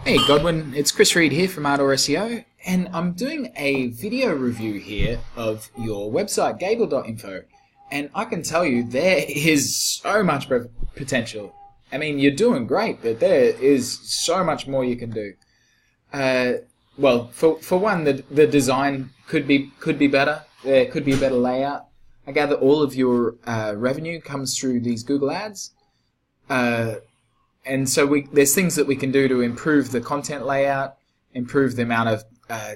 Hey Godwin, it's Chris Reed here from Ardor SEO, and I'm doing a video review here of your website gadel.info, and I can tell you there is so much potential. I mean, you're doing great, but there is so much more you can do. Well, for one, the design could be better. There could be a better layout. I gather all of your revenue comes through these Google ads. And so there's things that we can do to improve the content layout, improve the amount of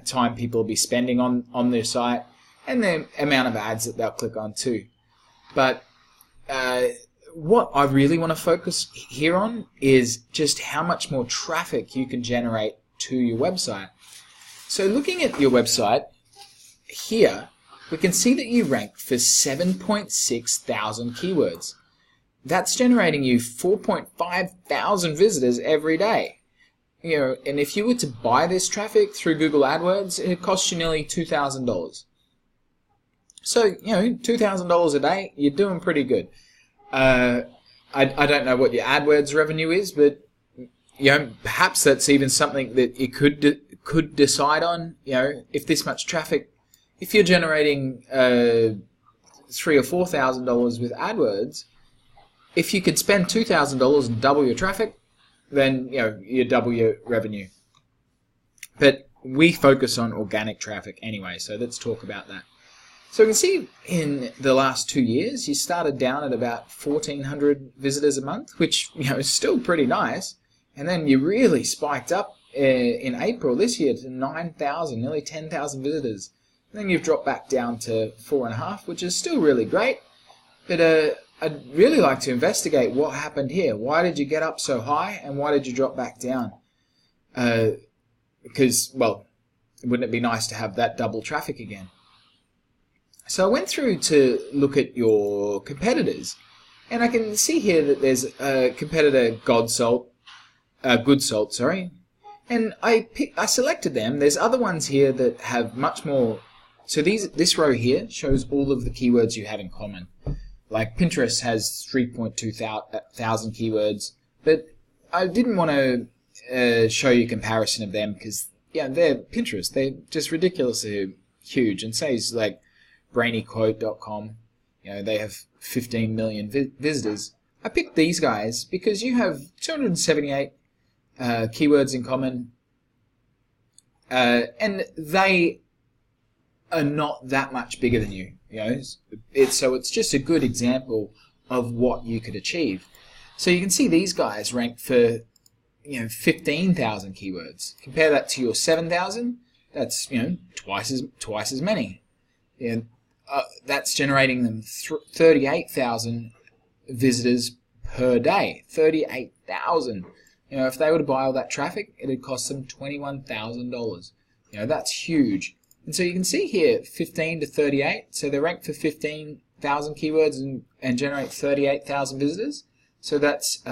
time people will be spending on their site, and the amount of ads that they'll click on too. But what I really want to focus here on is just how much more traffic you can generate to your website. So looking at your website here, we can see that you rank for 7.6 thousand keywords. That's generating you 4.5 thousand visitors every day. And if you were to buy this traffic through Google AdWords, it costs you nearly $2,000. So, $2,000 a day, you're doing pretty good. I don't know what your AdWords revenue is, but perhaps that's even something that you could decide on. If this much traffic, if you're generating $3,000 or $4,000 with AdWords, if you could spend $2,000 and double your traffic, then you double your revenue. But we focus on organic traffic anyway, so let's talk about that. So you can see in the last 2 years, you started down at about 1,400 visitors a month, which is still pretty nice. And then you really spiked up in April this year to 9,000, nearly 10,000 visitors. And then you've dropped back down to 4.5, which is still really great. But I'd really like to investigate what happened here. Why did you get up so high, and why did you drop back down? Because, well, wouldn't it be nice to have that double traffic again? So I went through to look at your competitors, and I can see here that there's a competitor, Good Salt, and I selected them. There's other ones here that have much more. So this row here shows all of the keywords you have in common. Like Pinterest has 3.2 thousand keywords, but I didn't want to show you a comparison of them because, they're Pinterest. They're just ridiculously huge. And say it's like brainyquote.com, they have 15 million visitors. I picked these guys because you have 278 keywords in common, and they are not that much bigger than you. So it's just a good example of what you could achieve. So you can see these guys rank for 15,000 keywords. Compare that to your 7,000. That's twice as many. That's generating them 38,000 visitors per day. 38,000. If they were to buy all that traffic, it'd cost them $21,000. That's huge. And so you can see here 15 to 38, so they're ranked for 15,000 keywords and generate 38,000 visitors. So that's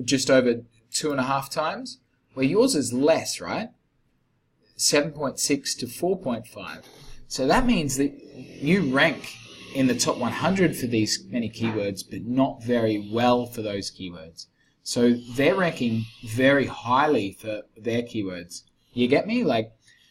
just over 2.5 times, where yours is less, right? 7.6 to 4.5. So that means that you rank in the top 100 for these many keywords, but not very well for those keywords. So they're ranking very highly for their keywords. You get me?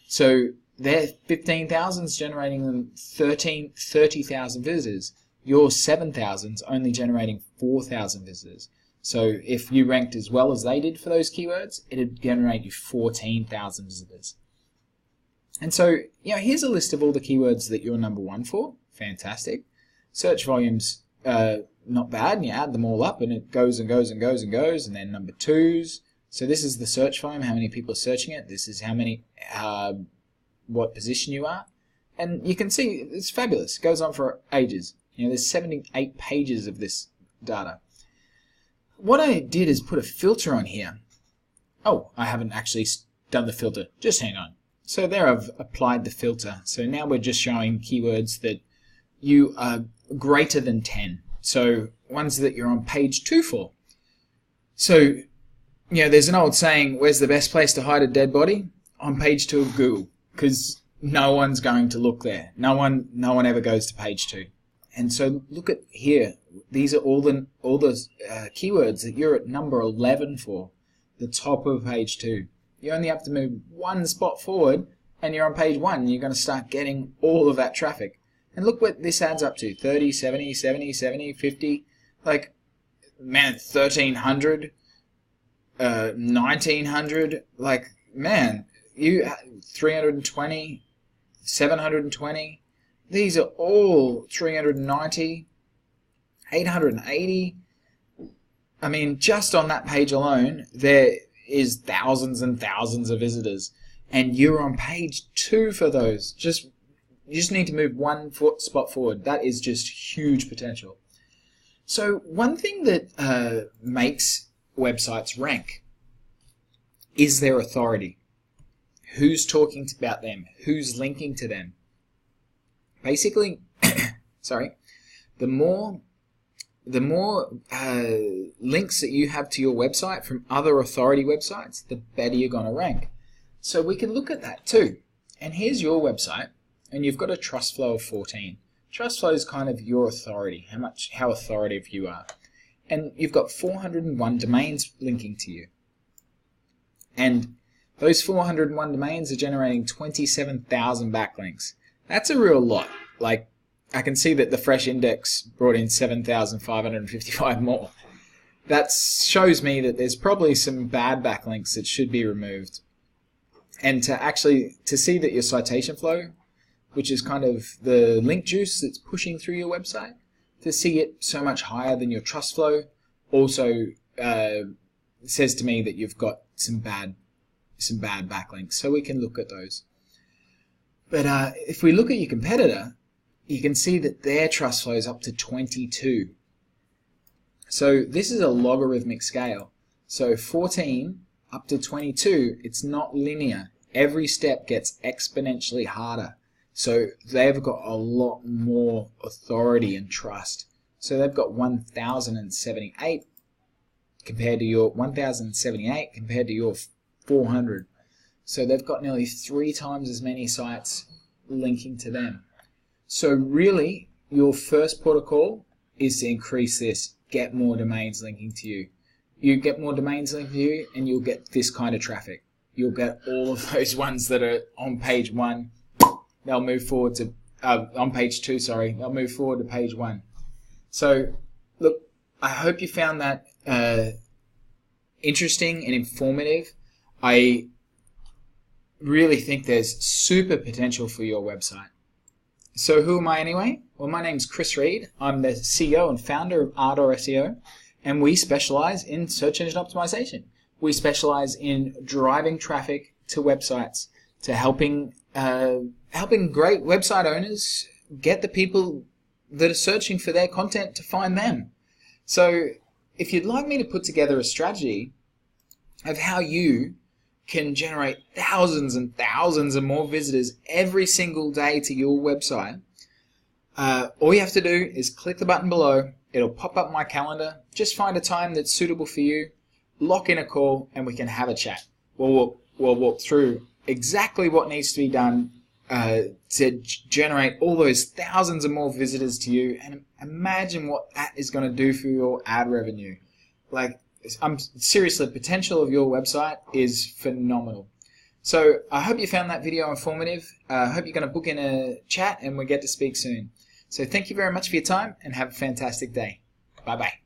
So their 15,000 is generating them 30,000 visitors. Your 7,000 is only generating 4,000 visitors. So if you ranked as well as they did for those keywords, it'd generate you 14,000 visitors. And so, here's a list of all the keywords that you're number one for. Fantastic. Search volumes, not bad, and you add them all up, and it goes and goes and goes and goes. And then number twos. So this is the search volume, how many people are searching it. This is how many, what position you are. And you can see it's fabulous. It goes on for ages. There's 78 pages of this data. What I did is put a filter on here. Oh, I haven't actually done the filter. Just hang on. So there I've applied the filter. So now we're just showing keywords that you are greater than 10. So ones that you're on page 2 for. So there's an old saying, where's the best place to hide a dead body? On page 2 of Google, because no one's going to look there. No one ever goes to page 2. And so look at here. These are all the keywords that you're at number 11 for. the top of page 2. You only have to move one spot forward and you're on page 1, and you're going to start getting all of that traffic. And look what this adds up to: 30, 70, 70, 70, 50, like, man, 1,300, 1,900, like, man, 320, 720, these are all 390, 880. I mean, just on that page alone, there is thousands and thousands of visitors, and you're on page 2 for those. You just need to move one spot forward. That is just huge potential. So one thing that makes websites rank is their authority. Who's talking about them? Who's linking to them? Basically, the more links that you have to your website from other authority websites, the better you're going to rank. So we can look at that too. And here's your website, and you've got a trust flow of 14. Trust flow is kind of your authority, how authoritative you are. And you've got 401 domains linking to you. And those 401 domains are generating 27,000 backlinks. That's a real lot. Like, I can see that the fresh index brought in 7,555 more. That shows me that there's probably some bad backlinks that should be removed. And to see that your citation flow, which is kind of the link juice that's pushing through your website, to see it so much higher than your trust flow also says to me that you've got some bad backlinks. So we can look at those. But if we look at your competitor, you can see that their trust flow is up to 22. So this is a logarithmic scale. So 14 up to 22, it's not linear. Every step gets exponentially harder. So they've got a lot more authority and trust. So they've got 1,078 compared to your 400. So they've got nearly 3 times as many sites linking to them. So really, your first protocol is to increase this, get more domains linking to you. You get more domains linking to you, and you'll get this kind of traffic. You'll get all of those ones that are on page 1. They'll move forward to on page 2. Sorry, they'll move forward to page 1. So, look, I hope you found that interesting and informative. I really think there's super potential for your website. So who am I anyway? Well, my name's Chris Reed. I'm the CEO and founder of Ardor SEO, and we specialize in search engine optimization. We specialize in driving traffic to websites, to helping great website owners get the people that are searching for their content to find them. So if you'd like me to put together a strategy of how you can generate thousands and thousands of more visitors every single day to your website, all you have to do is click the button below. It'll pop up my calendar. Just find a time that's suitable for you, lock in a call, and we can have a chat. We'll walk through exactly what needs to be done to generate all those thousands of more visitors to you, and imagine what that is going to do for your ad revenue. Like, seriously, the potential of your website is phenomenal. So I hope you found that video informative. I hope you're going to book in a chat and we get to speak soon. So thank you very much for your time, and have a fantastic day. Bye-bye.